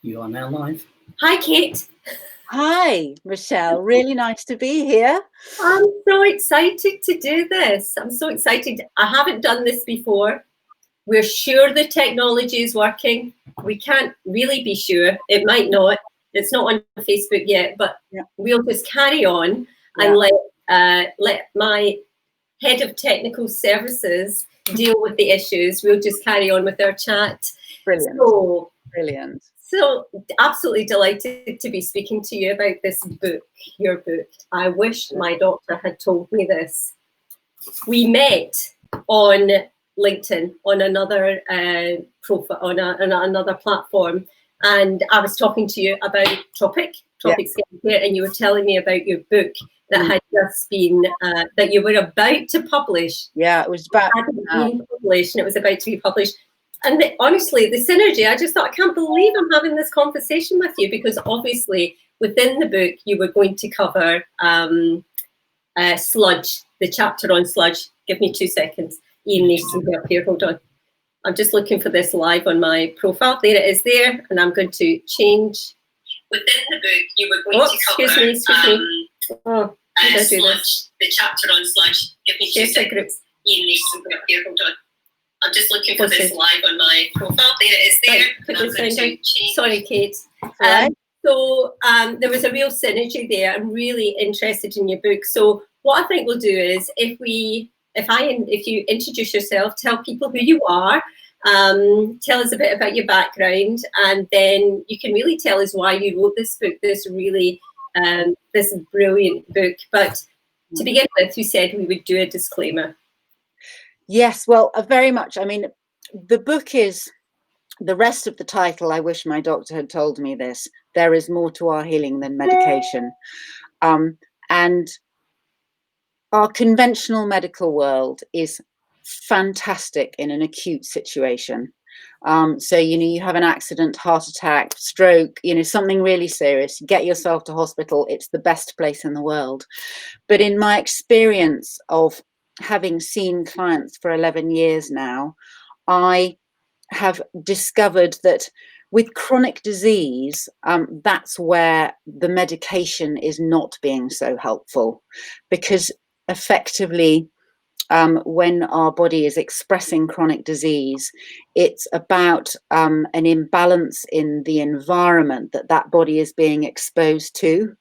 You are now live. Hi, Kate. Hi, Michelle. Really nice to be here. I'm so excited to do this. I'm so excited. I haven't done this before. We're sure the technology is working. We can't really be sure. It might not. It's not on Facebook yet, but we'll just carry on and let my head of technical services deal with the issues. We'll just carry on with our chat. Brilliant. Brilliant. So absolutely delighted to be speaking to you about this book, your book. I wish my doctor had told me this. We met on LinkedIn on another profile, on another platform, and I was talking to you about topics skincare, and you were telling me about your book that had just been that you were about to publish. Yeah, it was about been published, and it was about to be published. And honestly, the synergy, I just thought, I can't believe I'm having this conversation with you, because obviously within the book, you were going to cover sludge, the chapter on sludge. Give me 2 seconds. Ian needs to be up here. Hold on. I'm just looking for this live on my profile. There it is there. And I'm going to change. Within the book, you were going to cover excuse me. sludge, the chapter on sludge. Give me 2 seconds. Ian needs to be up here. Hold on. I'm just looking for this live on my profile. There it is there. Right, sorry, Kate. So there was a real synergy there. I'm really interested in your book. So what I think we'll do is if you introduce yourself, tell people who you are, tell us a bit about your background, and then you can really tell us why you wrote this book, this brilliant book. But to begin with, you said we would do a disclaimer. Yes, well, very much. I mean, the book is the rest of the title. I wish my doctor had told me this. There is more to our healing than medication. And our conventional medical world is fantastic in an acute situation. So, you have an accident, heart attack, stroke, something really serious. Get yourself to hospital. It's the best place in the world. But in my experience of having seen clients for 11 years now, I have discovered that with chronic disease, that's where the medication is not being so helpful, because effectively, when our body is expressing chronic disease, it's about an imbalance in the environment that body is being exposed to.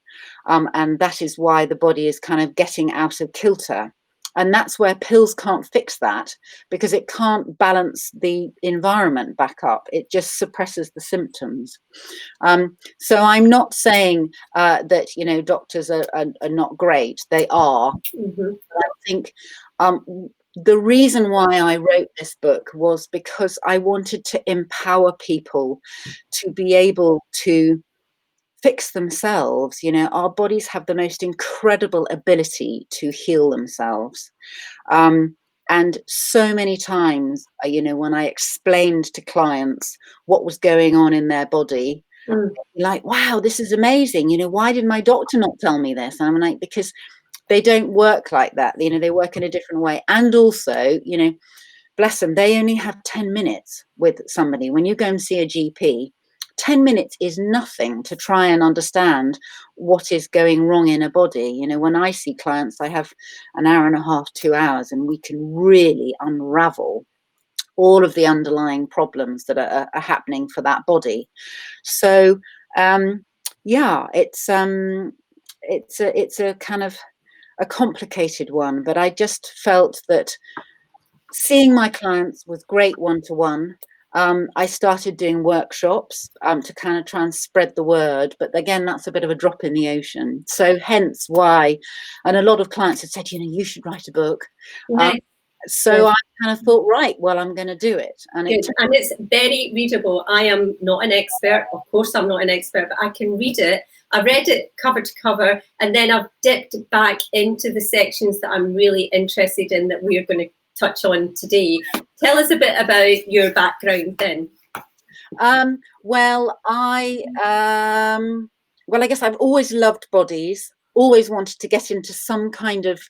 And that is why the body is kind of getting out of kilter. And that's where pills can't fix that, because it can't balance the environment back up. It just suppresses the symptoms. So I'm not saying that, doctors are not great. They are. Mm-hmm. I think the reason why I wrote this book was because I wanted to empower people to be able to fix themselves. Our bodies have the most incredible ability to heal themselves. And so many times, when I explained to clients what was going on in their body, like, wow, this is amazing. Why did my doctor not tell me this? And I'm like, because they don't work like that. They work in a different way. And also, bless them, they only have 10 minutes with somebody. When you go and see a GP, 10 minutes is nothing to try and understand what is going wrong in a body. When I see clients, I have an hour and a half, 2 hours, and we can really unravel all of the underlying problems that are happening for that body. So, it's a kind of a complicated one, but I just felt that seeing my clients was great one-to-one. I started doing workshops to kind of try and spread the word. But again, that's a bit of a drop in the ocean. So hence why, and a lot of clients have said, you should write a book. So I kind of thought, right, well, I'm going to do it. And it's very readable. I am not an expert. Of course, I'm not an expert, but I can read it. I read it cover to cover, and then I've dipped back into the sections that I'm really interested in that we are going to touch on today. Tell us a bit about your background then. Well, I guess I've always loved bodies, always wanted to get into some kind of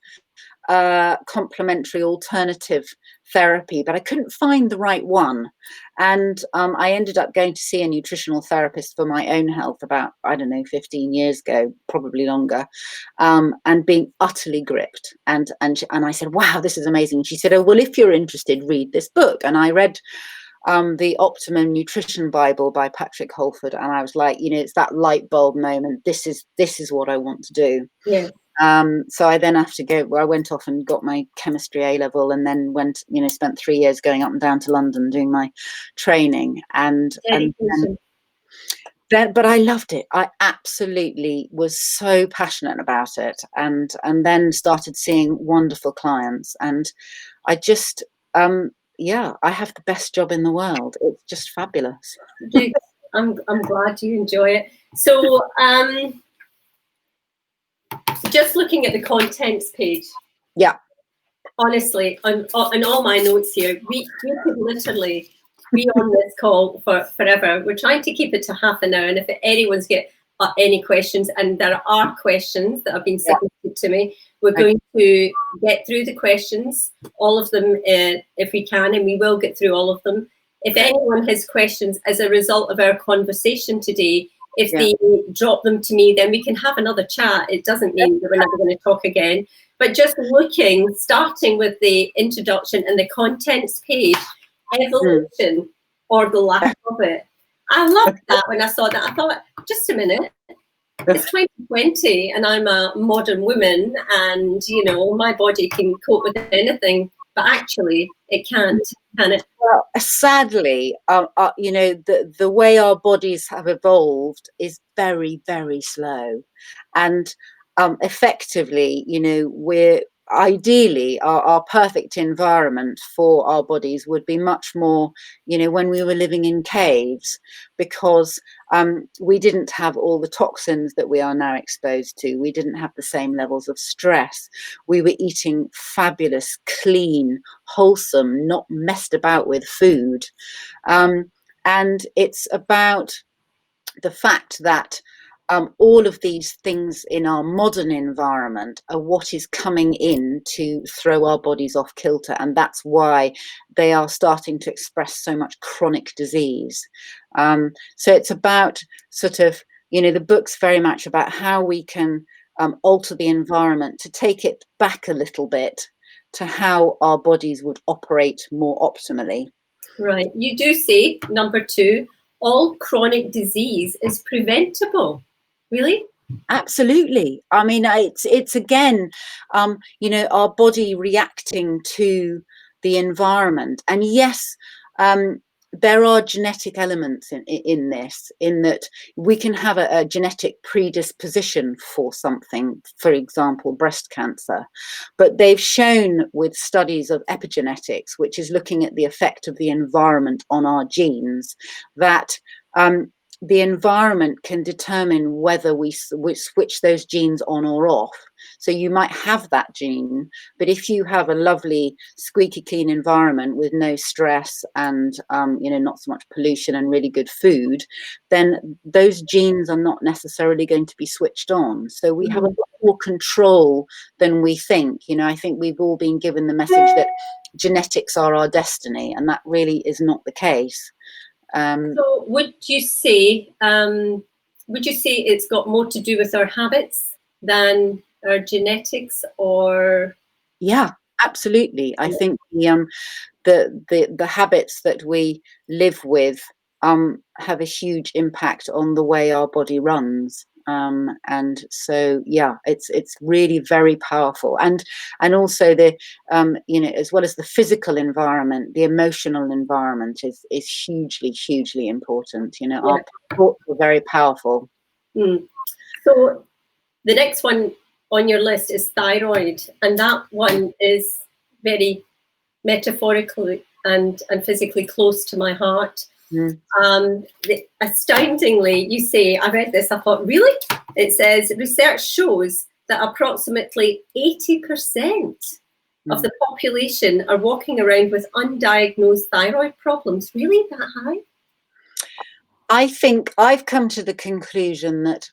complementary alternative therapy, but I couldn't find the right one. And I ended up going to see a nutritional therapist for my own health about, I don't know, 15 years ago, probably longer, and being utterly gripped. And I said, wow, this is amazing. She said, oh, well, if you're interested, read this book. And I read the Optimum Nutrition Bible by Patrick Holford, and I was like, you know, it's that light bulb moment. This is what I want to do. Yeah. So I then have to go. Well, I went off and got my chemistry A level, and then went, you know, spent 3 years going up and down to London doing my training, and then, but I loved it. I absolutely was so passionate about it, and then started seeing wonderful clients, and I just yeah, I have the best job in the world. It's just fabulous. I'm glad you enjoy it. So just looking at the contents page. Yeah. Honestly, on all my notes here, we could literally be on this call for forever. We're trying to keep it to half an hour, and if anyone's got any questions, and there are questions that have been submitted to me, we're going to get through the questions, all of them, if we can, and we will get through all of them. If anyone has questions as a result of our conversation today, if they drop them to me, then we can have another chat. It doesn't mean that we're never going to talk again. But just starting with the introduction and the contents page, evolution or the lack of it. I loved that when I saw that. I thought, just a minute, it's 2020 and I'm a modern woman, and, you know, my body can cope with anything, but actually it can't, can it? Well, sadly, you know, the way our bodies have evolved is very, very slow, and effectively, you know, we're ideally our perfect environment for our bodies would be much more, you know, when we were living in caves, because we didn't have all the toxins that we are now exposed to. We didn't have the same levels of stress. We were eating fabulous, clean, wholesome, not messed about with food. And it's about the fact that all of these things in our modern environment are what is coming in to throw our bodies off kilter, and that's why they are starting to express so much chronic disease. So it's about sort of, you know, the book's very much about how we can alter the environment to take it back a little bit to how our bodies would operate more optimally. Right. You do say, number 2, all chronic disease is preventable. Really? Absolutely. I mean, it's again, you know, our body reacting to the environment. And yes, there are genetic elements in this, in that we can have a genetic predisposition for something, for example, breast cancer. But they've shown with studies of epigenetics, which is looking at the effect of the environment on our genes, that the environment can determine whether we switch those genes on or off. So you might have that gene, but if you have a lovely, squeaky clean environment with no stress and, you know, not so much pollution and really good food, then those genes are not necessarily going to be switched on. So we have a lot more control than we think. You know, I think we've all been given the message that genetics are our destiny, and that really is not the case. So would you say it's got more to do with our habits than our genetics, or? Yeah, absolutely. I think the habits that we live with have a huge impact on the way our body runs. And so, yeah, it's really very powerful, and also the you know, as well as the physical environment, the emotional environment is hugely important. You know, our thoughts are very powerful. So the next one on your list is thyroid, and that one is very metaphorically and physically close to my heart. Astoundingly, you say, I read this, I thought, really? It says, research shows that approximately 80% of the population are walking around with undiagnosed thyroid problems. Really, that high? I think I've come to the conclusion that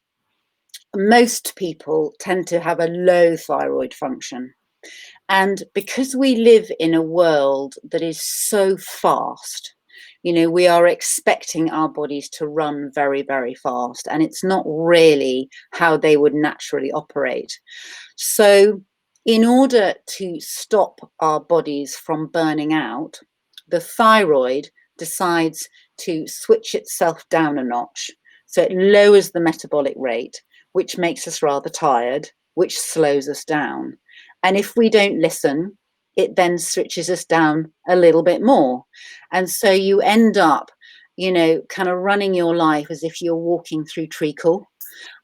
most people tend to have a low thyroid function. And because we live in a world that is so fast, we are expecting our bodies to run very, very fast, and it's not really how they would naturally operate. So in order to stop our bodies from burning out, the thyroid decides to switch itself down a notch. So it lowers the metabolic rate, which makes us rather tired, which slows us down. And if we don't listen, it then switches us down a little bit more. And so you end up, kind of running your life as if you're walking through treacle.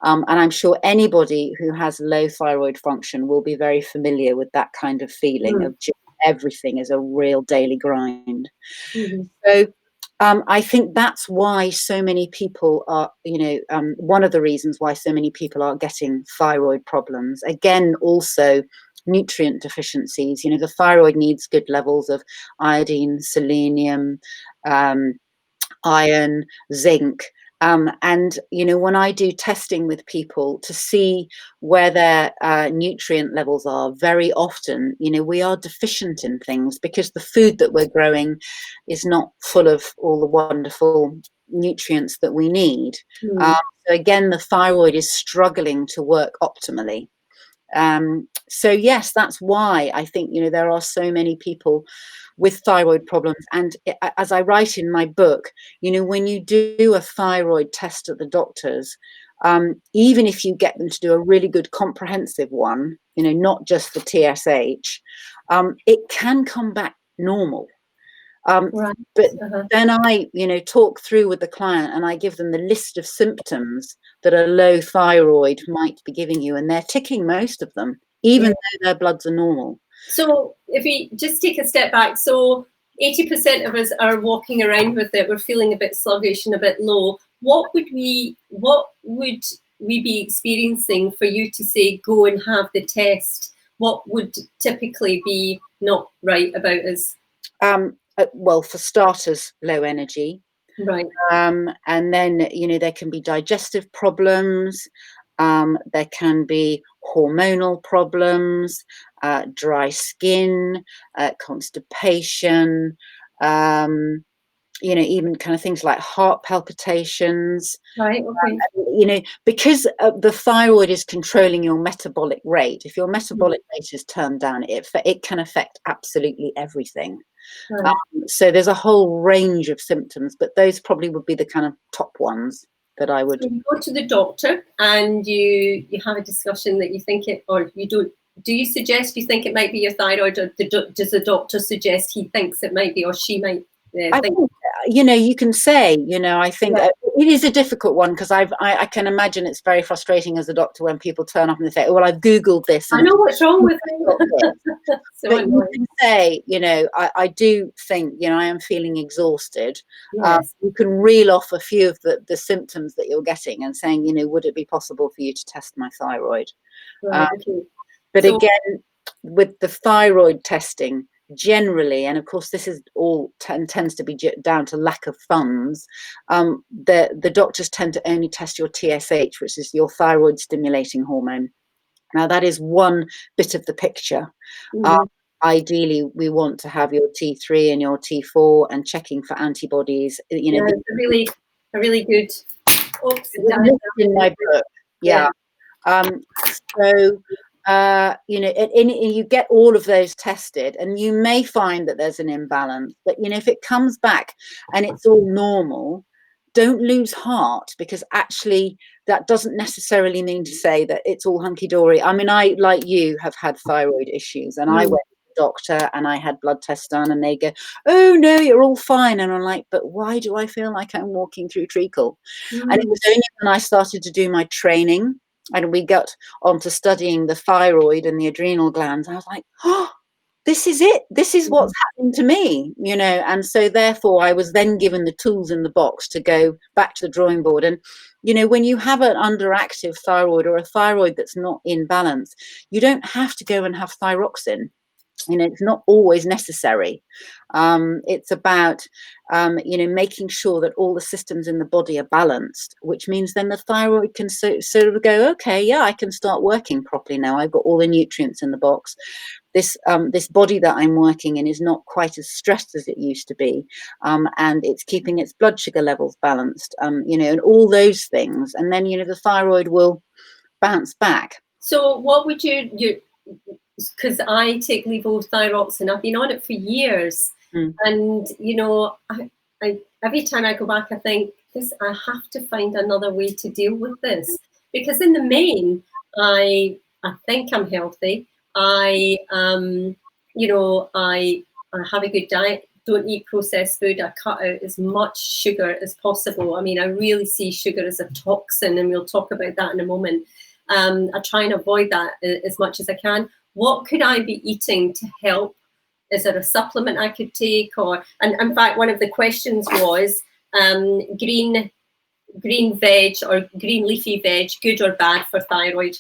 And I'm sure anybody who has low thyroid function will be very familiar with that kind of feeling of just everything is a real daily grind. So I think that's why so many people are, one of the reasons why so many people are getting thyroid problems. Again, also nutrient deficiencies. The thyroid needs good levels of iodine, selenium, iron, zinc. And, when I do testing with people to see where their nutrient levels are, very often, we are deficient in things because the food that we're growing is not full of all the wonderful nutrients that we need. So again, the thyroid is struggling to work optimally. So yes, that's why I think, there are so many people with thyroid problems. And as I write in my book, when you do a thyroid test at the doctors, even if you get them to do a really good comprehensive one, not just the TSH, it can come back normal. Right. But then I, talk through with the client and I give them the list of symptoms that a low thyroid might be giving you, and they're ticking most of them, even though their bloods are normal. So if we just take a step back, so 80% of us are walking around with it. We're feeling a bit sluggish and a bit low. What would we be experiencing for you to say, go and have the test? What would typically be not right about us? Well, for starters, low energy. Right. And then, there can be digestive problems. There can be hormonal problems, dry skin, constipation, even kind of things like heart palpitations. Right, okay. Because the thyroid is controlling your metabolic rate. If your metabolic rate is turned down, it can affect absolutely everything. Right. So there's a whole range of symptoms, but those probably would be the kind of top ones that I would. So you go to the doctor and you have a discussion that you think it, or you don't. Do you suggest you think it might be your thyroid, or does the doctor suggest he thinks it might be, or she might I think, you can say, I think it is a difficult one because I can imagine it's very frustrating as a doctor when people turn up and they say, oh, well, I've Googled this. I know what's wrong with it. So but you can say, I do think, I am feeling exhausted. Yes. You can reel off a few of the symptoms that you're getting and saying, would it be possible for you to test my thyroid? Right, okay. But again, with the thyroid testing, generally, and of course this is all tends to be down to lack of funds, the doctors tend to only test your TSH, which is your thyroid stimulating hormone. Now that is one bit of the picture. Ideally we want to have your T3 and your T4 and checking for antibodies. It's a really good in my book. So you get all of those tested and you may find that there's an imbalance, but if it comes back and it's all normal, don't lose heart, because actually that doesn't necessarily mean to say that it's all hunky-dory. I mean, I, like you, have had thyroid issues, and I went to the doctor and I had blood tests done and they go, oh no, you're all fine, and I'm like, but why do I feel like I'm walking through treacle? And it was only when I started to do my training and we got onto studying the thyroid and the adrenal glands, I was like, oh, this is it. This is what's happened to me, and so therefore I was then given the tools in the box to go back to the drawing board. And, when you have an underactive thyroid or a thyroid that's not in balance, you don't have to go and have thyroxine. it's not always necessary. It's about, making sure that all the systems in the body are balanced, which means then the thyroid can sort of go, okay, yeah, I can start working properly now. I've got all the nutrients in the box. This body that I'm working in is not quite as stressed as it used to be, and it's keeping its blood sugar levels balanced, and all those things. And then, the thyroid will bounce back. So what would you because I take levothyroxine, I've been on it for years, and I every time I go back, I think I have to find another way to deal with this, because in the main, I think I'm healthy. I have a good diet. Don't eat processed food. I cut out as much sugar as possible. I mean, I really see sugar as a toxin, and we'll talk about that in a moment. I try and avoid that as much as I can. What could I be eating to help? Is there a supplement I could take? And in fact, one of the questions was green veg or green leafy veg, good or bad for thyroid?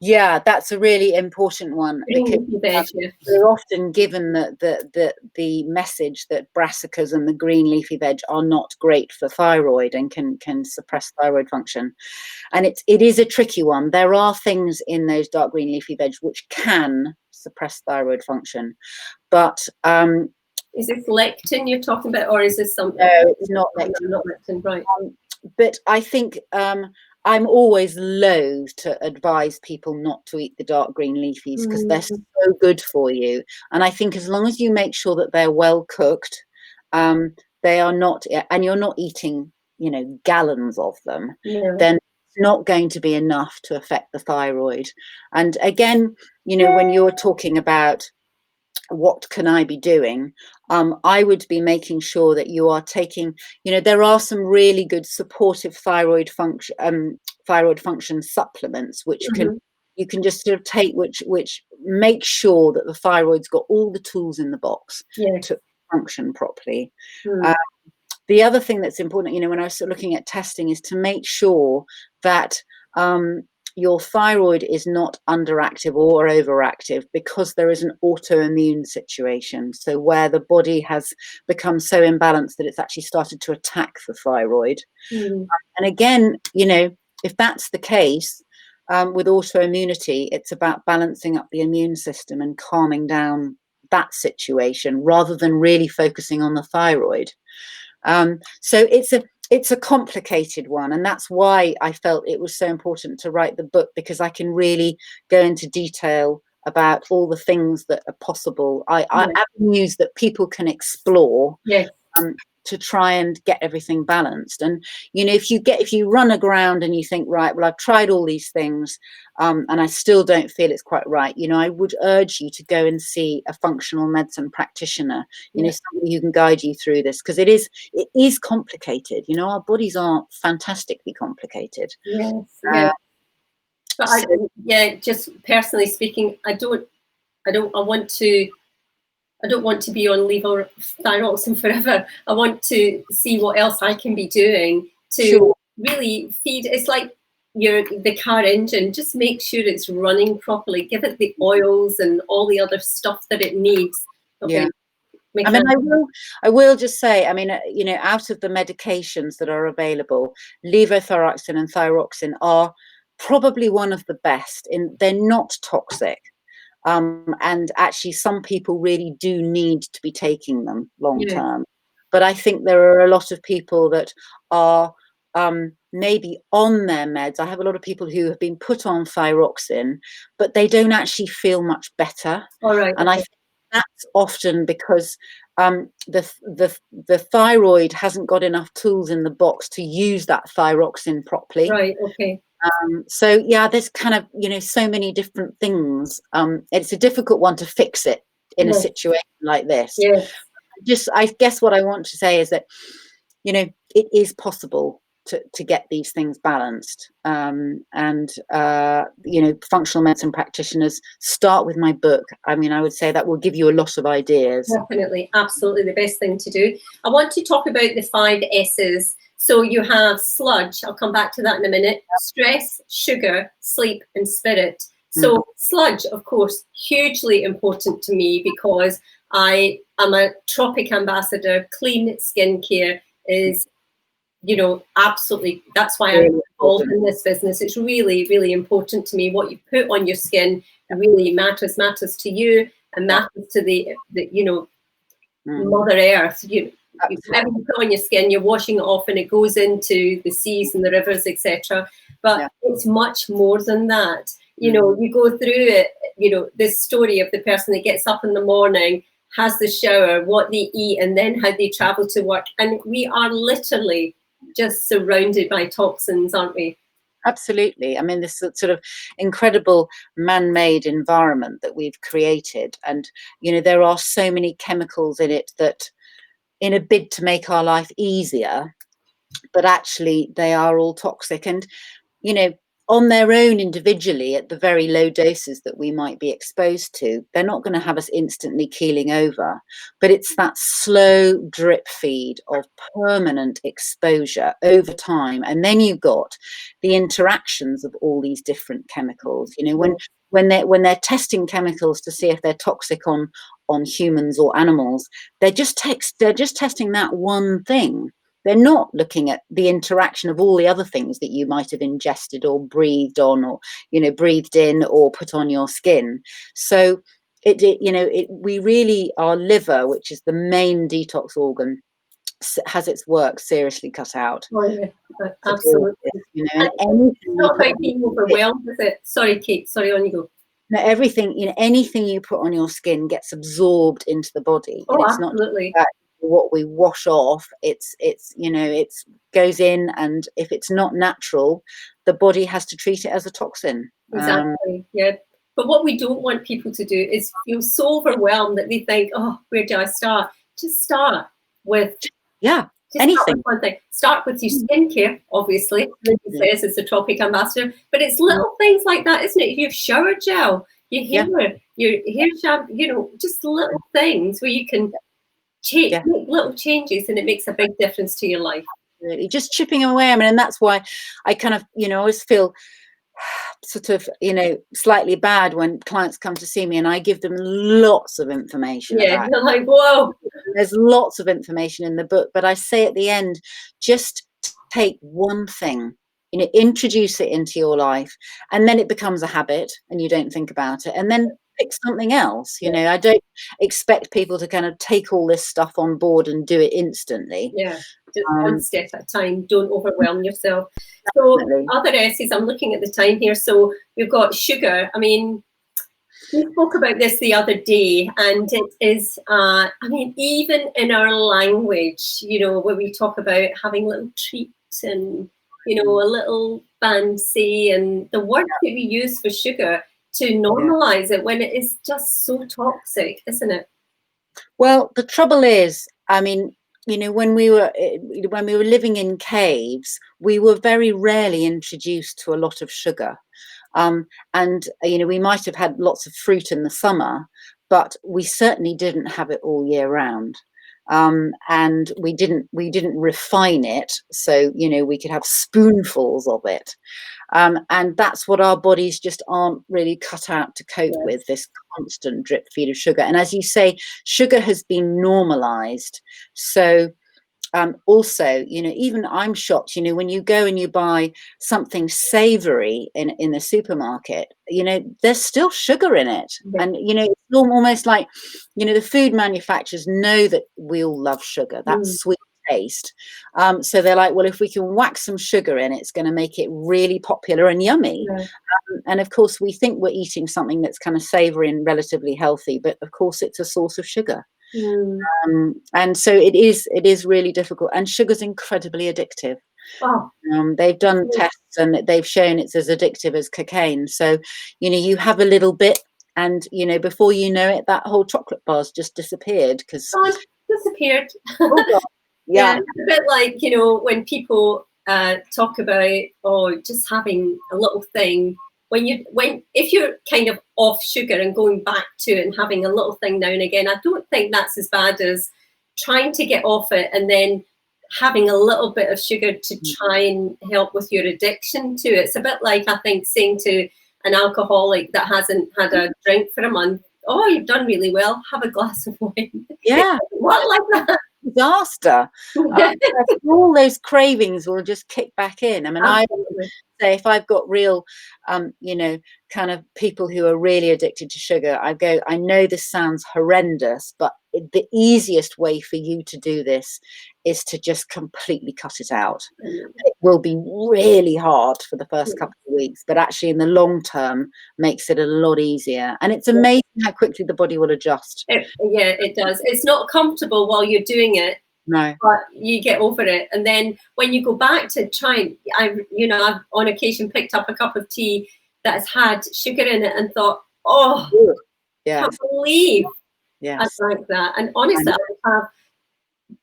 Yeah, that's a really important one, because we're often given the message that brassicas and the green leafy veg are not great for thyroid and can suppress thyroid function. And it is a tricky one. There are things in those dark green leafy veg which can suppress thyroid function, but is this lectin you're talking about, or is this something? No, it's not lectin. Not lectin, right? But I think I'm always loath to advise people not to eat the dark green leafies, because they're so good for you. And I think as long as you make sure that they're well cooked, they are not, and you're not eating, gallons of them, then it's not going to be enough to affect the thyroid. And again, when you're talking about what can I be doing, I would be making sure that you are taking, there are some really good supportive thyroid function supplements which you can just sort of take, which make sure that the thyroid's got all the tools in the box to function properly. The other thing that's important, when I was looking at testing, is to make sure that your thyroid is not underactive or overactive, because there is an autoimmune situation. So where the body has become so imbalanced that it's actually started to attack the thyroid. And again, if that's the case, with autoimmunity, it's about balancing up the immune system and calming down that situation rather than really focusing on the thyroid. So it's a complicated one, and that's why I felt it was so important to write the book, because I can really go into detail about all the things that are possible, avenues that people can explore to try and get everything balanced. And if you run aground and you think, right, well, I've tried all these things, and I still don't feel it's quite right, I would urge you to go and see a functional medicine practitioner, somebody who can guide you through this, because it is complicated. Our bodies are fantastically complicated. But just personally speaking, I don't want to be on levothyroxine forever. I want to see what else I can be doing to really feed. It's like the car engine. Just make sure it's running properly. Give it the oils and all the other stuff that it needs. I will just say, out of the medications that are available, levothyroxine and thyroxine are probably one of the best. They're not toxic. And actually, some people really do need to be taking them long term. But I think there are a lot of people that are maybe on their meds. I have a lot of people who have been put on thyroxine, but they don't actually feel much better. And I think that's often because the thyroid hasn't got enough tools in the box to use that thyroxine properly. So there's kind of so many different things. It's a difficult one to fix it in a situation like this. I guess what I want to say is that it is possible to get these things balanced, and functional medicine practitioners start with my book. I would say that will give you a lot of ideas. Definitely, absolutely the best thing to do. I want to talk about the 5 S's. So you have sludge, I'll come back to that in a minute, stress, sugar, sleep, and spirit. So sludge, of course, hugely important to me because I am a Tropic ambassador. Clean skincare is, you know, absolutely, that's why I'm involved in this business. It's really, really important to me. What you put on your skin really matters to you and matters to the you know, Mother Earth. Whatever you put on your skin, you're washing it off and it goes into the seas and the rivers, etc. But it's much more than that. You know, you go through it, you know, this story of the person that gets up in the morning, has the shower, what they eat, and then how they travel to work. And we are literally just surrounded by toxins, aren't we? Absolutely. I mean, this sort of incredible man-made environment that we've created. And, you know, there are so many chemicals in it that, in a bid to make our life easier, but actually they are all toxic. And, you know, on their own individually, at the very low doses that we might be exposed to, they're not going to have us instantly keeling over. But it's that slow drip feed of permanent exposure over time. And then you've got the interactions of all these different chemicals. You know, when they're testing chemicals to see if they're toxic on humans or animals, they're just testing that one thing. They're not looking at the interaction of all the other things that you might have ingested or breathed on, or, you know, breathed in or put on your skin. So we really, our liver, which is the main detox organ, has its work seriously cut out. Oh, yeah, absolutely. You know, and it's not about being overwhelmed with it. Sorry, Kate. Sorry, on you go. No, everything, you know, anything you put on your skin gets absorbed into the body. Oh, and it's absolutely. Not what we wash off. It's you know, it goes in, and if it's not natural, the body has to treat it as a toxin. Exactly. Yeah. But what we don't want people to do is feel so overwhelmed that they think, oh, where do I start? Just start with anything. Start with one thing. Start with your skincare, obviously. Like it says, it's a Tropic ambassador, but it's little things like that, isn't it? Your shower gel, your hair, your hair shampoo, you know, just little things where you can make little changes, and it makes a big difference to your life. Really, just chipping away. I mean, and that's why I kind of, you know, always feel sort of, you know, slightly bad when clients come to see me and I give them lots of information. Yeah, you're like, whoa. There's lots of information in the book, but I say at the end, just take one thing, you know, introduce it into your life, and then it becomes a habit and you don't think about it, and then pick something else. You know, I don't expect people to kind of take all this stuff on board and do it instantly. Yeah, just one step at a time. Don't overwhelm yourself. So other essays, I'm looking at the time here. So we've got sugar. I mean, we spoke about this the other day, and it is, I mean, even in our language, you know, where we talk about having little treats and, you know, a little fancy, and the word that we use for sugar to normalize it when it is just so toxic, isn't it? Well, the trouble is, I mean, you know, when we were living in caves, we were very rarely introduced to a lot of sugar. And, you know, we might have had lots of fruit in the summer, but we certainly didn't have it all year round. And we didn't refine it, so, you know, we could have spoonfuls of it. And that's what our bodies just aren't really cut out to cope with, this constant drip feed of sugar. And as you say, sugar has been normalized. So also, you know, even I'm shocked, you know, when you go and you buy something savory in the supermarket, you know, there's still sugar in it. And, you know, it's almost like, you know, the food manufacturers know that we all love sugar, that sweet taste. So they're like, well, if we can whack some sugar in, it's going to make it really popular and yummy. And of course, we think we're eating something that's kind of savory and relatively healthy, but of course, it's a source of sugar. And so it is really difficult, and sugar's incredibly addictive. They've done tests and they've shown it's as addictive as cocaine. So, you know, you have a little bit, and, you know, before you know it, that whole chocolate bar's just disappeared. Disappeared. Yeah, it's a bit like, you know, when people talk about, just having a little thing. If you're kind of off sugar and going back to it and having a little thing now and again, I don't think that's as bad as trying to get off it and then having a little bit of sugar to try and help with your addiction to it. It's a bit like, I think, saying to an alcoholic that hasn't had a drink for a month, oh, you've done really well, have a glass of wine. Yeah. What like that? Disaster. All those cravings will just kick back in. I mean, Absolutely. I say if I've got real, you know, kind of people who are really addicted to sugar, I know this sounds horrendous, but the easiest way for you to do this is to just completely cut it out. It will be really hard for the first couple of weeks, but actually in the long term makes it a lot easier. And it's amazing how quickly the body will adjust. Yeah, it does. It's not comfortable while you're doing it. No. But you get over it. And then when you go back to try, I've on occasion picked up a cup of tea that has had sugar in it and thought, oh, yeah, I can't believe I drank that. And honestly, I would have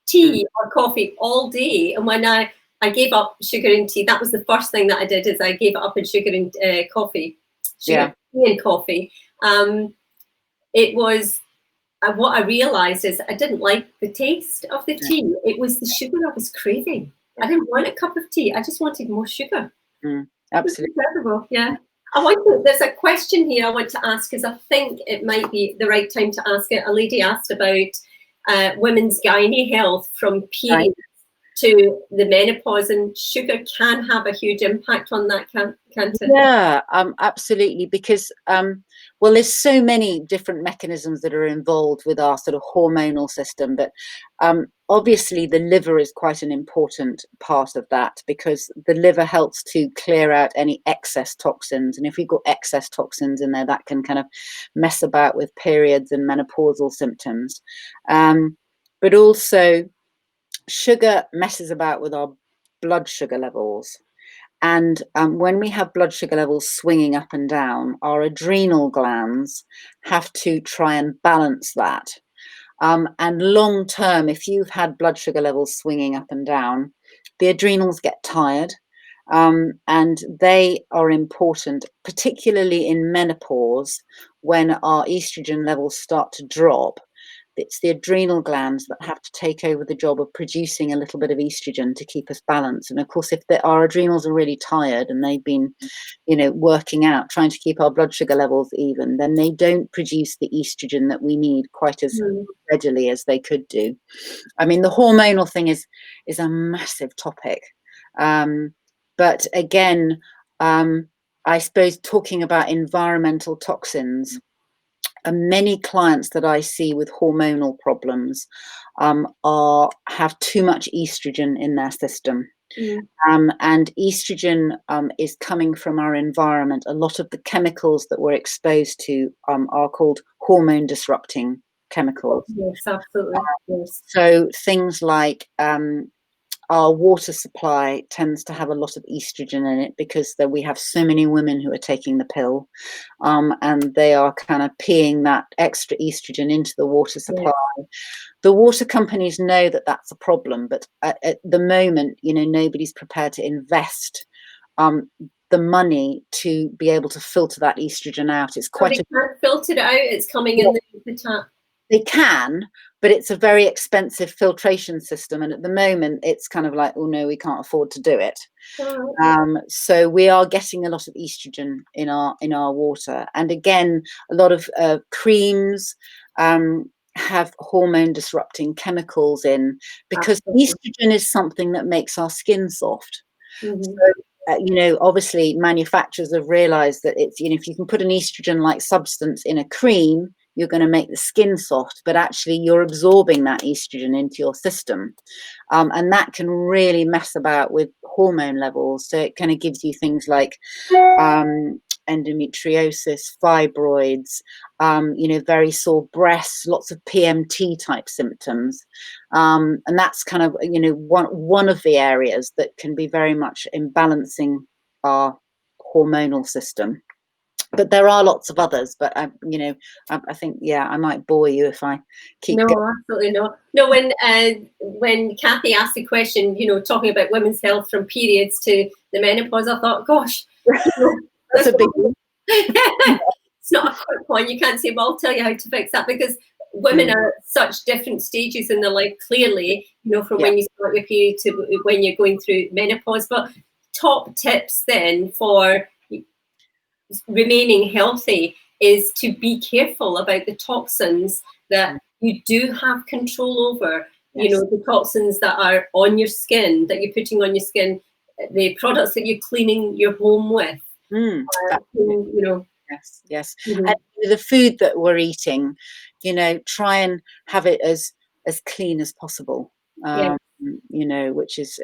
tea or coffee all day. And when I gave up sugar and tea, that was the first thing that I did, is I gave it up in sugar and coffee. Sugar, tea and coffee. It was, what I realised is I didn't like the taste of the tea. It was the sugar I was craving. I didn't want a cup of tea. I just wanted more sugar. Absolutely. Incredible. Yeah. There's a question here I want to ask, because I think it might be the right time to ask it. A lady asked about women's gynae health from periods to the menopause, and sugar can have a huge impact on that, can't it? Yeah, absolutely, because well, there's so many different mechanisms that are involved with our sort of hormonal system, but obviously the liver is quite an important part of that, because the liver helps to clear out any excess toxins, and if we've got excess toxins in there, that can kind of mess about with periods and menopausal symptoms. But also sugar messes about with our blood sugar levels. And when we have blood sugar levels swinging up and down, our adrenal glands have to try and balance that. And long term, if you've had blood sugar levels swinging up and down, the adrenals get tired. And they are important, particularly in menopause, when our estrogen levels start to drop. It's the adrenal glands that have to take over the job of producing a little bit of estrogen to keep us balanced. And of course, if our adrenals are really tired and they've been, working out, trying to keep our blood sugar levels even, then they don't produce the estrogen that we need quite as readily as they could do. I mean, the hormonal thing is a massive topic. But again, I suppose talking about environmental toxins, many clients that I see with hormonal problems have too much estrogen in their system. And estrogen is coming from our environment. A lot of the chemicals that we're exposed to are called hormone disrupting chemicals. Yes, absolutely. Yes. So things like our water supply tends to have a lot of estrogen in it, because we have so many women who are taking the pill, and they are kind of peeing that extra estrogen into the water supply. The water companies know that that's a problem, but at the moment, nobody's prepared to invest the money to be able to filter that estrogen out. It's quite. They can't filter it out. It's coming in the tap. They can, but it's a very expensive filtration system, and at the moment it's kind of like, oh no, we can't afford to do it. So we are getting a lot of estrogen in our water, and again, a lot of creams have hormone disrupting chemicals in, because estrogen is something that makes our skin soft. So, obviously manufacturers have realized that it's, if you can put an estrogen like substance in a cream, you're going to make the skin soft, but actually you're absorbing that estrogen into your system. And that can really mess about with hormone levels. So it kind of gives you things like endometriosis, fibroids, very sore breasts, lots of PMT type symptoms. And that's kind of, one of the areas that can be very much imbalancing our hormonal system. But there are lots of others, but I think, I might bore you if I keep going. Absolutely not. No, when Kathy asked the question, talking about women's health from periods to the menopause, I thought, gosh, that's a big one. It's not a quick one. You can't say, well, I'll tell you how to fix that, because women are at such different stages in their life, clearly, from when you start your period to when you're going through menopause. But top tips then for remaining healthy is to be careful about the toxins that you do have control over. You know, the toxins that are on your skin, that you're putting on your skin, the products that you're cleaning your home with. You know. Yes. And the food that we're eating, you know, try and have it as clean as possible. You know, which is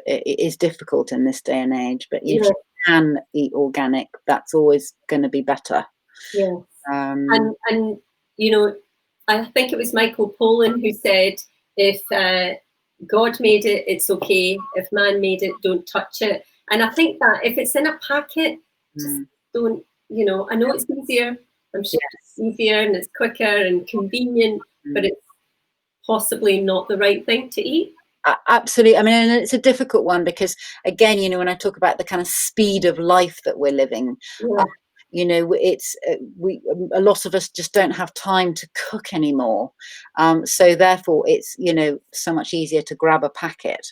difficult in this day and age. But if you can eat organic, that's always going to be better. Yes. And you know, I think it was Michael Pollan who said, if God made it, it's okay. If man made it, don't touch it. And I think that if it's in a packet, just don't, you know, I know it's easier. I'm sure it's easier and it's quicker and convenient, but it's possibly not the right thing to eat. Absolutely. I mean, and it's a difficult one because, again, you know, when I talk about the kind of speed of life that we're living, you know, it's a lot of us just don't have time to cook anymore. So therefore, it's, you know, so much easier to grab a packet.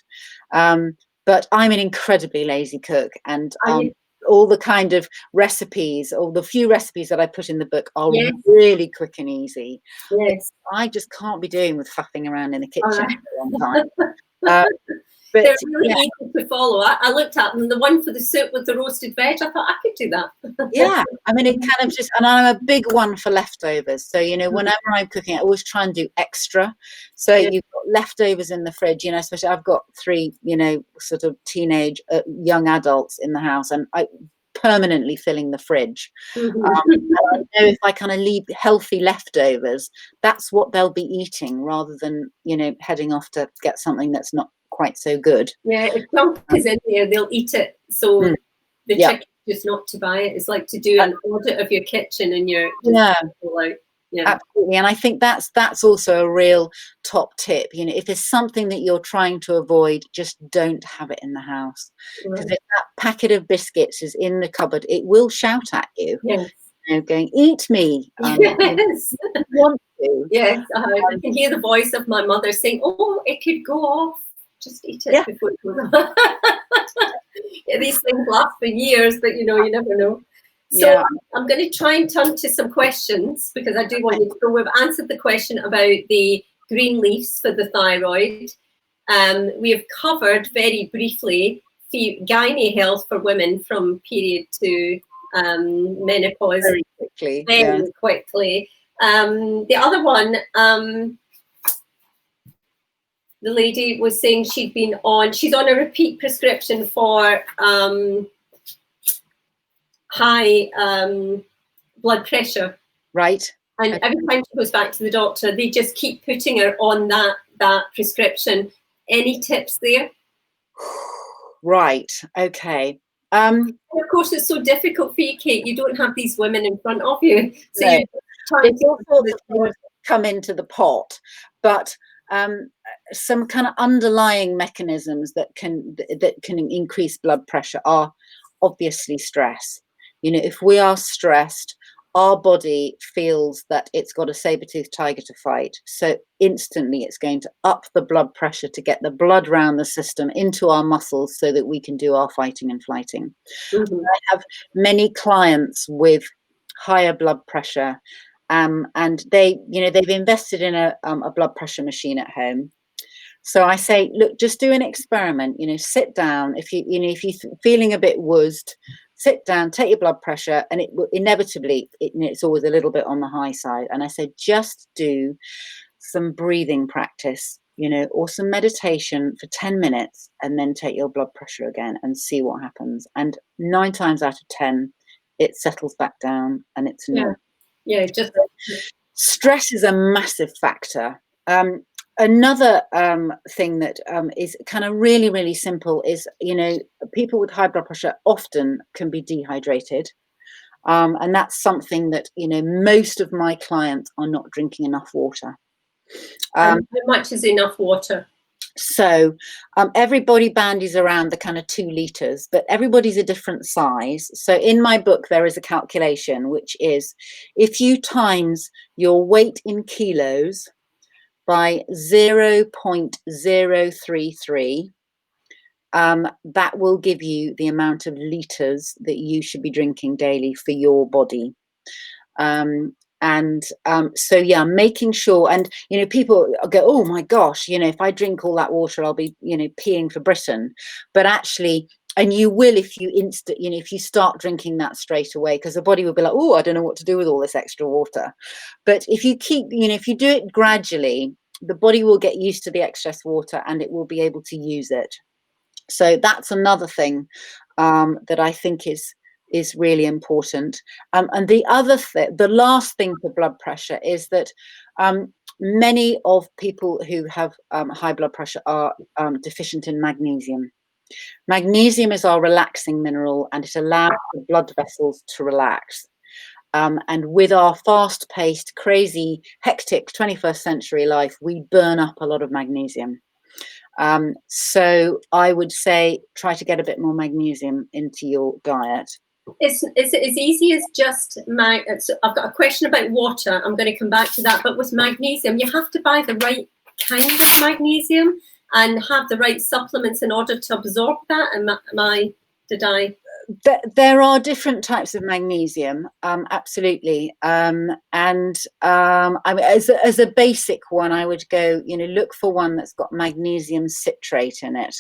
But I'm an incredibly lazy cook, and all the kind of recipes, or the few recipes that I put in the book, are really quick and easy. I just can't be doing with faffing around in the kitchen for a long time. But they're really easy to follow. I looked at them. The one for the soup with the roasted veg, I thought I could do that. I mean, it kind of just, and I'm a big one for leftovers. So, you know, whenever I'm cooking, I always try and do extra. So you've got leftovers in the fridge, you know, especially I've got 3, you know, sort of teenage young adults in the house, and I permanently filling the fridge. And I know if I kind of leave healthy leftovers, that's what they'll be eating, rather than, you know, heading off to get something that's not quite so good. If junk is in there, they'll eat it. So the trick is just not to buy it. It's like to do an audit of your kitchen and your absolutely. And I think that's also a real top tip. You know, if there's something that you're trying to avoid, just don't have it in the house. Because if that packet of biscuits is in the cupboard, it will shout at you. You know, going, eat me. Want to. I can hear the voice of my mother saying, "Oh, it could go off. Just eat it before it goes off." These things last for years, but you know, you never know. So I'm going to try and turn to some questions, because I do want you to go. We've answered the question about the green leaves for the thyroid. We have covered very briefly gynae health for women from period to menopause very quickly. The other one, the lady was saying she's on a repeat prescription for high blood pressure. Right. And every time she goes back to the doctor, they just keep putting her on that prescription. Any tips there? Right. Okay. And of course, it's so difficult for you, Kate. You don't have these women in front of you, so you're trying to come into the pot, but some kind of underlying mechanisms that can increase blood pressure are obviously stress. You know, if we are stressed, our body feels that it's got a saber-toothed tiger to fight. So instantly it's going to up the blood pressure to get the blood around the system into our muscles so that we can do our fighting and flighting. I have many clients with higher blood pressure, and they've invested in a blood pressure machine at home. So I say, look, just do an experiment. You know, sit down. If you're feeling a bit woozed, sit down, take your blood pressure, and it will inevitably, it's always a little bit on the high side. And I said, just do some breathing practice, you know, or some meditation for 10 minutes, and then take your blood pressure again and see what happens. And 9 times out of 10, it settles back down, and it's normal. Just stress is a massive factor. Another thing that is kind of really, really simple is, you know, people with high blood pressure often can be dehydrated. And that's something that, you know, most of my clients are not drinking enough water. How much is enough water? So everybody bandies around the kind of 2 liters, but everybody's a different size. So in my book, there is a calculation, which is if you times your weight in kilos by 0.033, that will give you the amount of litres that you should be drinking daily for your body. So yeah, making sure, and people go, oh my gosh, if I drink all that water, I'll be peeing for Britain. But actually, and you will if you if you start drinking that straight away, because the body will be like, oh, I don't know what to do with all this extra water. But if you keep, if you do it gradually, the body will get used to the excess water and it will be able to use it. So that's another thing that I think is really important. And the last thing for blood pressure is that many of people who have high blood pressure are deficient in magnesium. Magnesium is our relaxing mineral, and it allows the blood vessels to relax. And with our fast-paced, crazy, hectic 21st century life, we burn up a lot of magnesium. So I would say try to get a bit more magnesium into your diet. Is it as easy as just I've got a question about water. I'm going to come back to that. But with magnesium, you have to buy the right kind of magnesium and have the right supplements in order to absorb that. There are different types of magnesium, absolutely. I mean, as a basic one, I would go, look for one that's got magnesium citrate in it.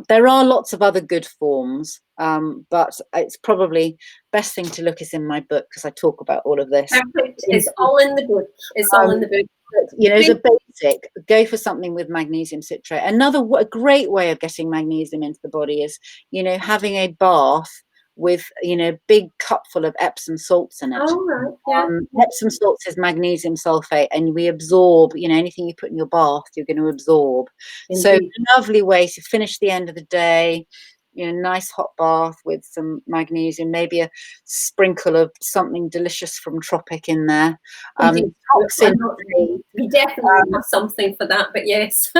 There are lots of other good forms, but it's probably best thing to look is in my book, because I talk about all of this. Perfect. It's all in the book. It's all in the book. As a basic, go for something with magnesium citrate. A great way of getting magnesium into the body is, having a bath with, big cup full of Epsom salts in it. Oh, right. Yeah. Epsom salts is magnesium sulfate, and we absorb, anything you put in your bath, you're going to absorb. Indeed. So lovely way to finish the end of the day. Nice hot bath with some magnesium, maybe a sprinkle of something delicious from Tropic in there. We definitely have something for that, but yes.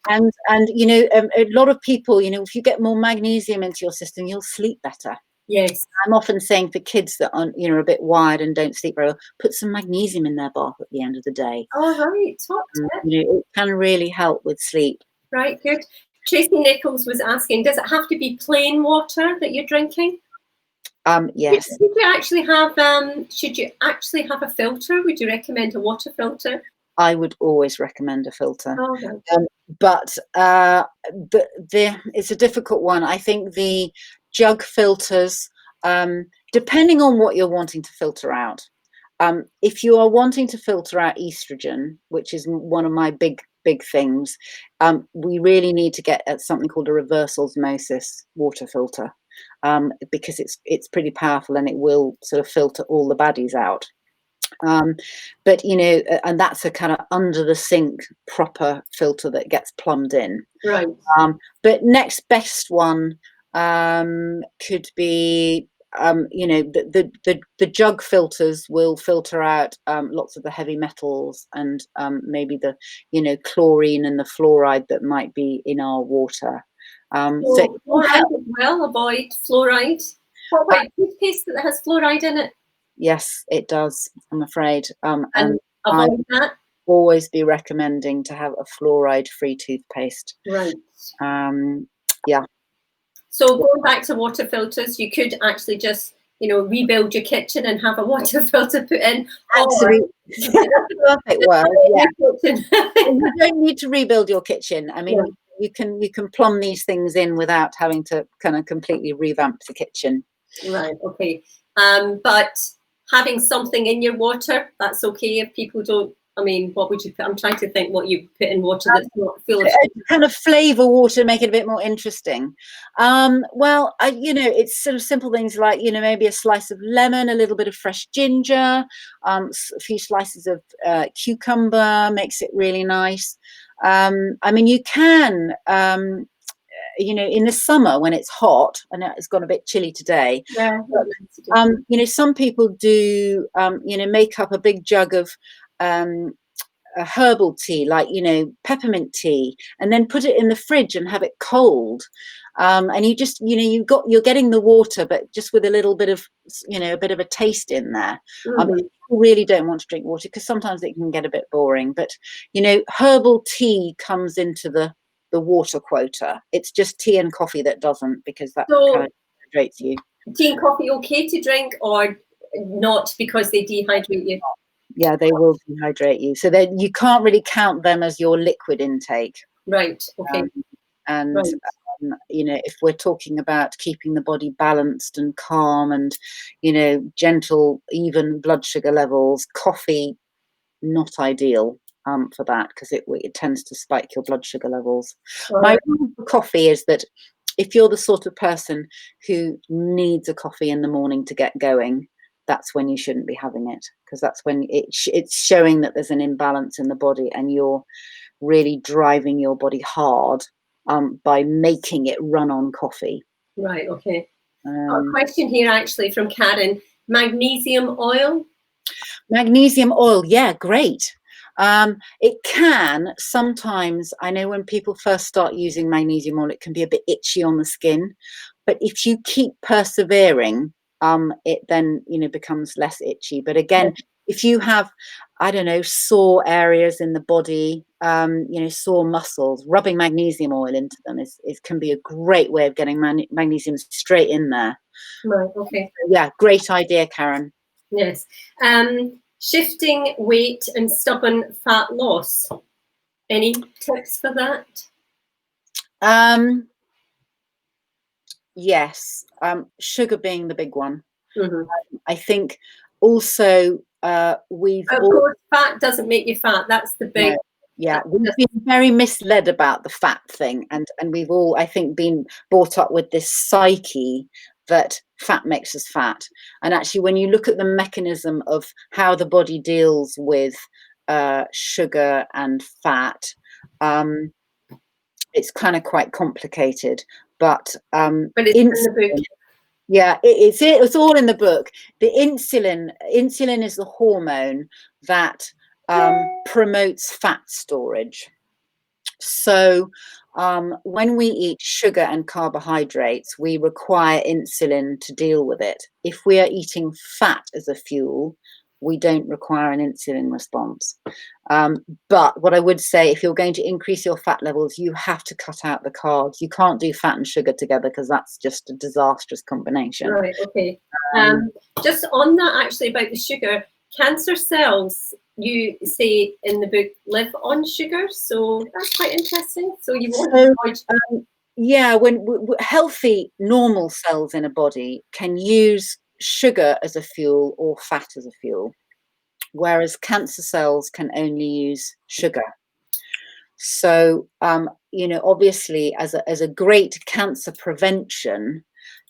and a lot of people, if you get more magnesium into your system, you'll sleep better. Yes. I'm often saying for kids that are, a bit wired and don't sleep very well, put some magnesium in their bath at the end of the day. Oh, right. It can really help with sleep. Right, good. Tracy Nichols was asking, does it have to be plain water that you're drinking? Yes. Should you actually have a filter? Would you recommend a water filter? I would always recommend a filter. Oh, but it's a difficult one. I think the jug filters, depending on what you're wanting to filter out. If you are wanting to filter out estrogen, which is one of my big things, we really need to get at something called a reverse osmosis water filter, because it's pretty powerful and it will sort of filter all the baddies out. But and that's a kind of under the sink proper filter that gets plumbed in. Right. But next best one could be the jug filters will filter out lots of the heavy metals and maybe the chlorine and the fluoride that might be in our water. So fluoride as well, avoid fluoride. What about toothpaste that has fluoride in it? Yes, it does, I'm afraid. And avoid that? Always be recommending to have a fluoride-free toothpaste. Right. Yeah. So going back to water filters, you could actually just, rebuild your kitchen and have a water filter put in. Absolutely. Perfect word. Yeah. You don't need to rebuild your kitchen. I mean, you can plumb these things in without having to kind of completely revamp the kitchen. Right. Okay. But having something in your water, that's okay if people don't. I mean, what would you put? I'm trying to think what you put in water that's not full of kind of flavour water, make it a bit more interesting. Well, it's sort of simple things like, maybe a slice of lemon, a little bit of fresh ginger, a few slices of cucumber makes it really nice. I mean, you can, in the summer when it's hot, and it's got a bit chilly today. Yeah. Some people do, make up a big jug of a herbal tea, like peppermint tea, and then put it in the fridge and have it cold. And you just, you're getting the water, but just with a little bit of, a bit of a taste in there. People really don't want to drink water because sometimes it can get a bit boring. But herbal tea comes into the the water quota. It's just tea and coffee that doesn't, because that kind of dehydrates you. Tea and coffee okay to drink, or not because they dehydrate you? Yeah, they will dehydrate you. So then you can't really count them as your liquid intake. Right. Okay. And you know, if we're talking about keeping the body balanced and calm and, you know, gentle, even blood sugar levels, coffee, not ideal for that, because it tends to spike your blood sugar levels. My rule for coffee is that if you're the sort of person who needs a coffee in the morning to get going, that's when you shouldn't be having it, because that's when it's showing that there's an imbalance in the body, and you're really driving your body hard by making it run on coffee. Right, okay. A question here actually from Karen. Magnesium oil? Magnesium oil, yeah, great. It can sometimes, I know when people first start using magnesium oil, it can be a bit itchy on the skin, but if you keep persevering, it then, you know, becomes less itchy. But again, if you have, I don't know, sore areas in the body, you know, sore muscles, rubbing magnesium oil into them can be a great way of getting magnesium straight in there. Right, okay. Yeah, great idea, Karen. Yes. Shifting weight and stubborn fat loss. Any tips for that? Yes, sugar being the big one. I think also of course, fat doesn't make you fat. That's the big. Yeah, we've been very misled about the fat thing, and we've all, I think, been brought up with this psyche that fat makes us fat. And actually, when you look at the mechanism of how the body deals with sugar and fat, it's kind of quite complicated. But it's in the book. Yeah, it's all in the book. The insulin is the hormone that promotes fat storage. So when we eat sugar and carbohydrates, we require insulin to deal with it. If we are eating fat as a fuel, we don't require an insulin response. But what I would say, if you're going to increase your fat levels, you have to cut out the carbs. You can't do fat and sugar together, because that's just a disastrous combination. Right, okay. Just on that, actually, about the sugar, cancer cells, you say in the book, live on sugar. So that's quite interesting. So you want to avoid... Yeah, when healthy, normal cells in a body can use sugar as a fuel or fat as a fuel, whereas cancer cells can only use sugar. So, you know, obviously, as a great cancer prevention,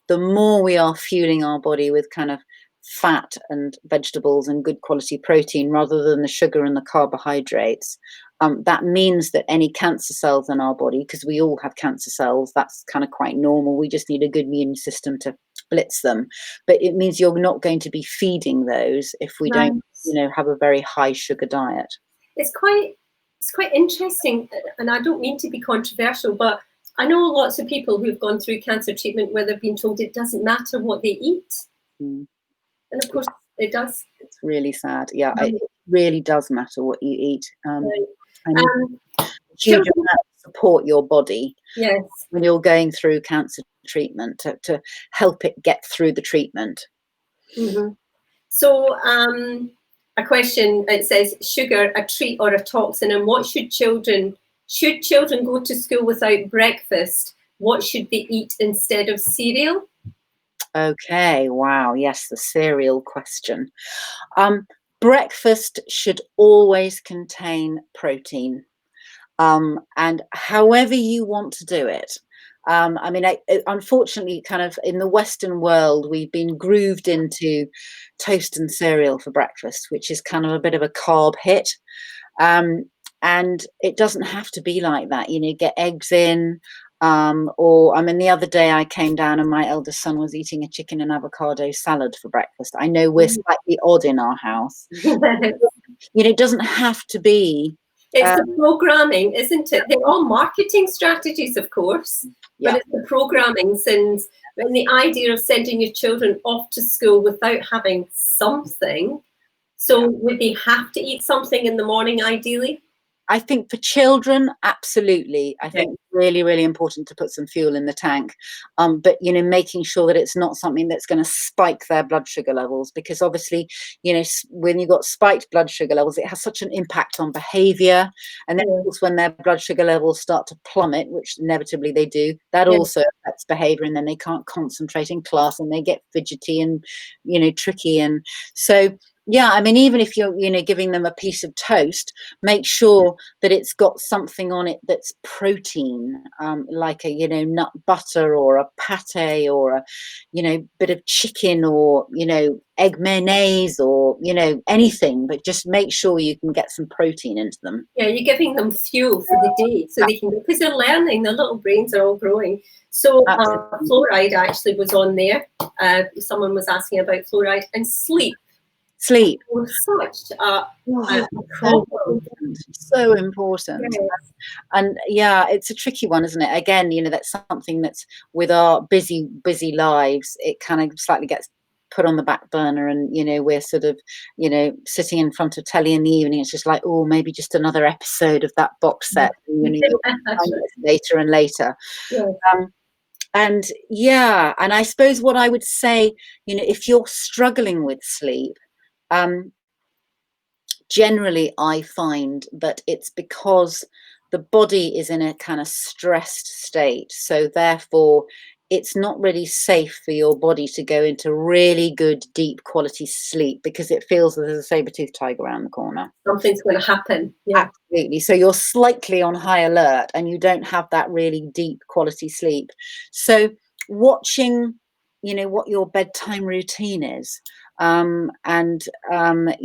the more we are fueling our body with kind of fat and vegetables and good quality protein rather than the sugar and the carbohydrates, that means that any cancer cells in our body, because we all have cancer cells, that's kind of quite normal. We just need a good immune system to blitz them. But it means you're not going to be feeding those if we don't, you know, have a very high sugar diet. It's quite interesting, and I don't mean to be controversial, but I know lots of people who've gone through cancer treatment where they've been told it doesn't matter what they eat. And of course it does. It's really sad. Yeah, it really does matter what you eat. Huge amount of support your body when you're going through cancer treatment to help it get through the treatment. So a question, it says, sugar, a treat or a toxin, and what should children go to school without breakfast? What should they eat instead of cereal? Okay, wow, yes, the cereal question. Breakfast should always contain protein, and however you want to do it. I mean, unfortunately, kind of in the Western world, we've been grooved into toast and cereal for breakfast, which is kind of a bit of a carb hit. And it doesn't have to be like that. You know, get eggs in. Or, I mean, the other day I came down and my eldest son was eating a chicken and avocado salad for breakfast. I know we're slightly odd in our house. You know, it doesn't have to be. It's the programming, isn't it? They're all marketing strategies, of course, but it's the programming, since and the idea of sending your children off to school without having something. So would they have to eat something in the morning, ideally? I think for children, absolutely. I think really, really important to put some fuel in the tank. But, you know, making sure that it's not something that's going to spike their blood sugar levels, because obviously, you know, when you've got spiked blood sugar levels, it has such an impact on behavior. And then of course, when their blood sugar levels start to plummet, which inevitably they do, that also affects behavior. And then they can't concentrate in class and they get fidgety and, you know, tricky. And so, yeah, I mean, even if you're, you know, giving them a piece of toast, make sure that it's got something on it that's protein, like a, you know, nut butter or a pate or a, you know, bit of chicken or, you know, egg mayonnaise or, you know, anything, but just make sure you can get some protein into them. Yeah, you're giving them fuel for the day so they can, because they're learning, their little brains are all growing. So fluoride actually was on there. Someone was asking about fluoride and sleep. Sleep. Such a so important. Yes. And yeah, it's a tricky one, isn't it? Again, you know, that's something that's with our busy lives, it kind of slightly gets put on the back burner, and you know, we're sort of, you know, sitting in front of telly in the evening, it's just like, oh, maybe just another episode of that box set, and, you know, later and later. And yeah, and I suppose what I would say, you know, if you're struggling with sleep, generally I find that it's because the body is in a kind of stressed state. So therefore, it's not really safe for your body to go into really good, deep quality sleep, because it feels that there's a saber-toothed tiger around the corner. Something's going to happen. Yeah. Absolutely. So you're slightly on high alert and you don't have that really deep quality sleep. So watching, you know, what your bedtime routine is. You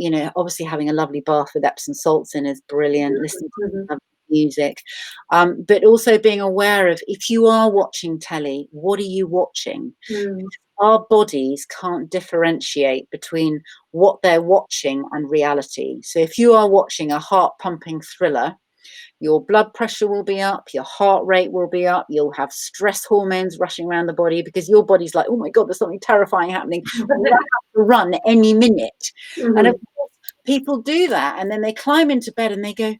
know, obviously having a lovely bath with Epsom salts in is brilliant. Listening to music, but also being aware of, if you are watching telly, what are you watching? Our bodies can't differentiate between what they're watching and reality. So if you are watching a heart-pumping thriller, your blood pressure will be up, your heart rate will be up, you'll have stress hormones rushing around the body, because your body's like, oh my God, there's something terrifying happening. We have to run any minute. And of course, people do that, and then they climb into bed and they go,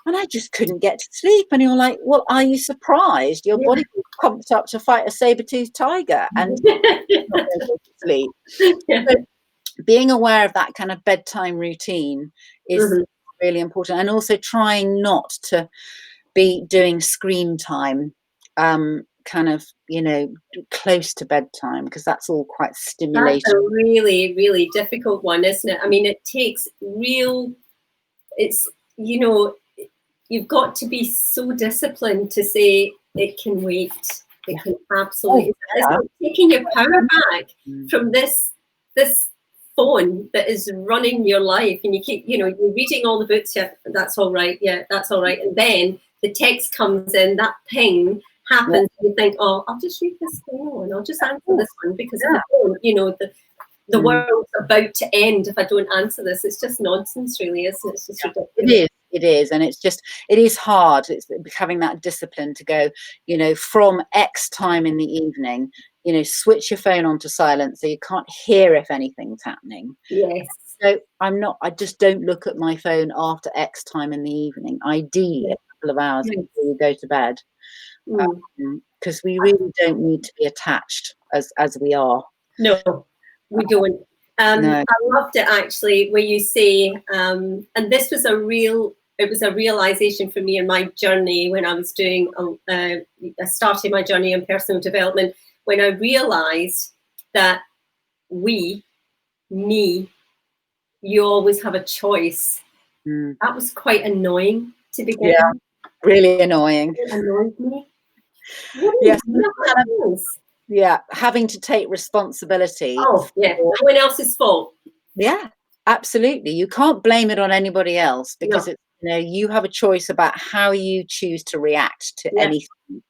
and I just couldn't get to sleep. And you're like, well, are you surprised? Your body was pumped up to fight a saber-toothed tiger and not go to sleep. So being aware of that kind of bedtime routine is really important, and also trying not to be doing screen time kind of, you know, close to bedtime, because that's all quite stimulating. That's a really, really difficult one, isn't it? I mean, it takes it's, you know, you've got to be so disciplined to say it can wait. It can absolutely. It's like taking your power back from this phone that is running your life, and you keep, you know, you're reading all the books. Yeah, that's all right. Yeah, that's all right. And then the text comes in, that ping happens, and you think, oh, I'll just read this phone. I'll just answer this one, because if I don't, you know, the world's about to end if I don't answer this. It's just nonsense, really, isn't it? It's just ridiculous. It is, and it is hard. It's having that discipline to go, you know, from X time in the evening, you know, switch your phone onto silent so you can't hear if anything's happening. Yes. So I just don't look at my phone after X time in the evening, ideally a couple of hours before you go to bed, because we really don't need to be attached as we are. No, we don't. No. I loved it actually where you say, and this was it was a realization for me in my journey when I was doing, starting my journey in personal development, when I realized that me, you always have a choice. That was quite annoying to begin with. Yeah, really annoying. It annoyed me. Yes. Yeah, having to take responsibility. Oh, yeah, no one else's fault. Yeah, absolutely. You can't blame it on anybody else, because it's, you know, you have a choice about how you choose to react to anything,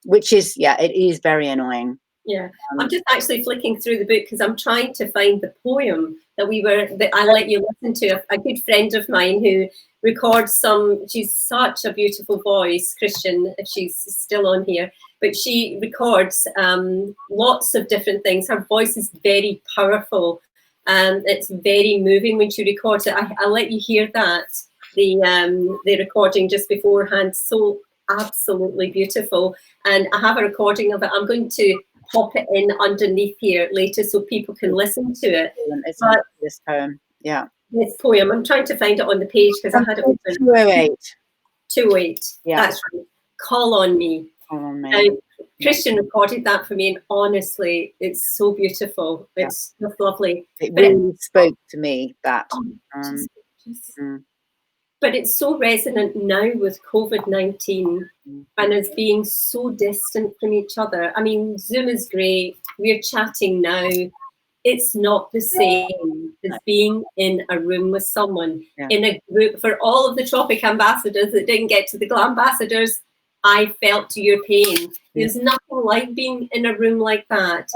which is, it is very annoying. Yeah, I'm just actually flicking through the book because I'm trying to find the poem that I let you listen to. A good friend of mine who records she's such a beautiful voice, Christian, if she's still on here, but she records lots of different things. Her voice is very powerful and it's very moving when she records it. I'll let you hear that. the recording just beforehand. So absolutely beautiful. And I have a recording of it. I'm going to pop it in underneath here later so people can listen to it. It's this poem, yeah. This poem, I'm trying to find it on the page because I had it open. 208. 208, yeah. That's right. Call on Me. Call on Me. Christian recorded that for me, and honestly, it's so beautiful. It's just lovely. It really spoke to me, that. But it's so resonant now with COVID-19 and as being so distant from each other. I mean, Zoom is great. We're chatting now. It's not the same as being in a room with someone, in a group. For all of the Tropic ambassadors that didn't get to the GLA ambassadors, I felt your pain. There's nothing like being in a room like that.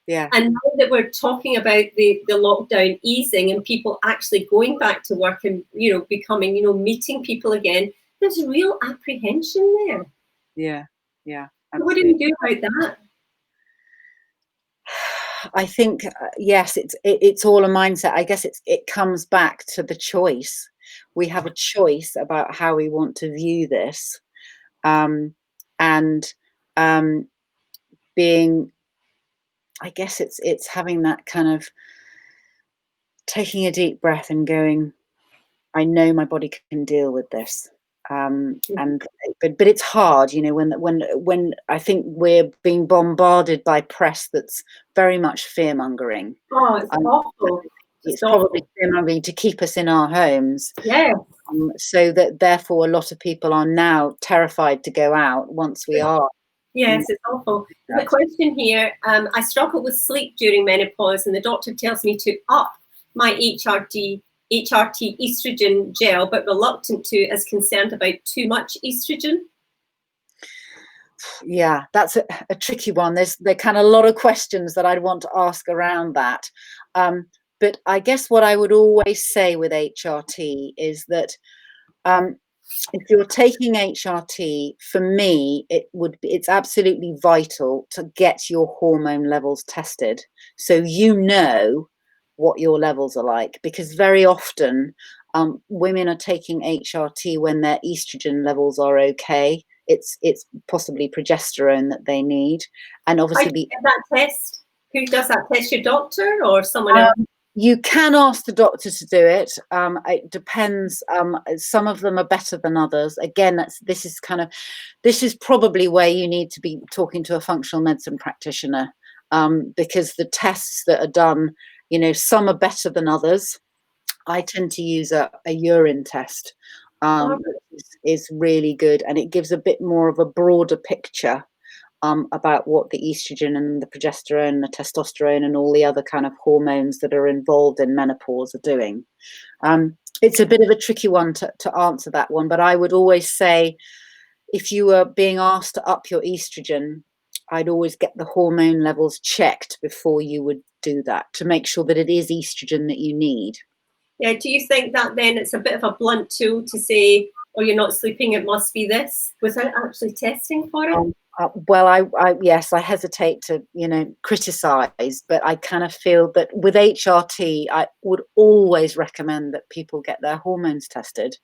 And now that we're talking about the lockdown easing and people actually going back to work and, becoming, meeting people again, there's real apprehension there. Yeah. Absolutely. What do you do about that? I think, yes, it's all a mindset. I guess it comes back to the choice. We have a choice about how we want to view this. Being, I guess it's having that kind of taking a deep breath and going, I know my body can deal with this. But it's hard, when I think we're being bombarded by press that's very much fear mongering. Oh, it's awful. It's probably fear mongering to keep us in our homes. Yeah. So that therefore a lot of people are now terrified to go out once we are. Yes, it's awful. There's a question here. I struggle with sleep during menopause, and the doctor tells me to up my HRT estrogen gel, but reluctant to, as concerned about too much estrogen. Yeah, that's a tricky one. There's kind of a lot of questions that I'd want to ask around that. But I guess what I would always say with HRT is that if you're taking HRT, for me, it's absolutely vital to get your hormone levels tested, so you know what your levels are like, because very often women are taking HRT when their estrogen levels are okay. It's possibly progesterone that they need, and obviously that test. Who does that test? Your doctor or someone else? You can ask the doctor to do it. It depends. Some of them are better than others. Again, this is probably where you need to be talking to a functional medicine practitioner, because the tests that are done, some are better than others. I tend to use a urine test. Is really good, and it gives a bit more of a broader picture about what the estrogen and the progesterone, the testosterone, and all the other kind of hormones that are involved in menopause are doing. It's a bit of a tricky one to answer that one, but I would always say, if you were being asked to up your estrogen, I'd always get the hormone levels checked before you would do that, to make sure that it is estrogen that you need. Yeah, do you think that then it's a bit of a blunt tool to say, oh, you're not sleeping, it must be this, without actually testing for it? Well, yes, I hesitate to, criticize, but I kind of feel that with HRT, I would always recommend that people get their hormones tested,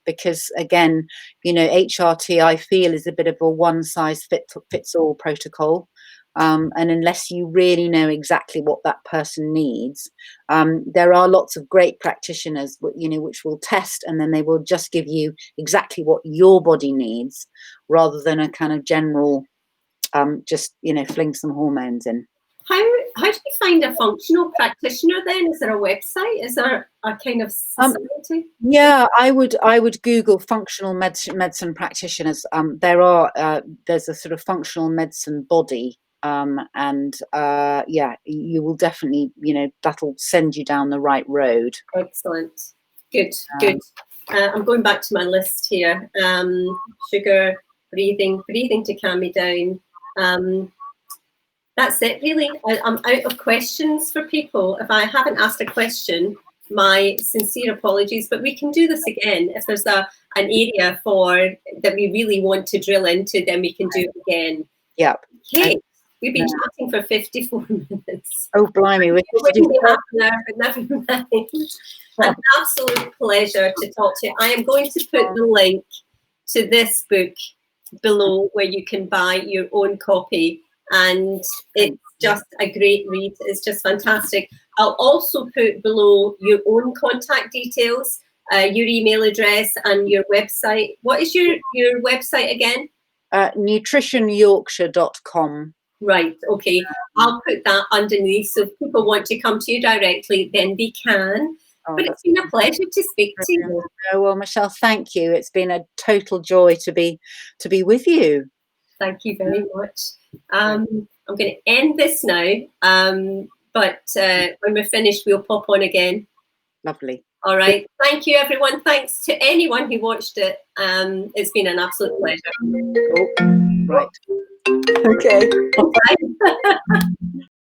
because again, HRT, I feel, is a bit of a one size fits all protocol. And unless you really know exactly what that person needs, there are lots of great practitioners, which will test, and then they will just give you exactly what your body needs, rather than a kind of general, just fling some hormones in. How do you find a functional practitioner then? Is there a website? Is there a kind of society? Yeah, I would Google functional medicine practitioners. There's a sort of functional medicine body. You will definitely, that'll send you down the right road. Excellent. Good. I'm going back to my list here. Sugar, breathing to calm me down. That's it, really. I'm out of questions for people. If I haven't asked a question, my sincere apologies, but we can do this again. If there's an area that we really want to drill into, then we can do it again. Yeah. Okay. We've been chatting for 54 minutes. Oh, blimey. We're going to be half an hour, but never mind. An absolute pleasure to talk to you. I am going to put the link to this book below where you can buy your own copy. And it's just a great read. It's just fantastic. I'll also put below your own contact details, your email address and your website. What is your website again? nutritionyorkshire.com. Right, okay. I'll put that underneath, so if people want to come to you directly, then they can. Oh, but it's been a pleasure to speak to you. Oh, well, Michelle, thank you. It's been a total joy to be with you. Thank you very much. I'm going to end this now, but when we're finished, we'll pop on again. Lovely. All right. Thank you, everyone. Thanks to anyone who watched it. It's been an absolute pleasure. Oh, right. Okay. Bye.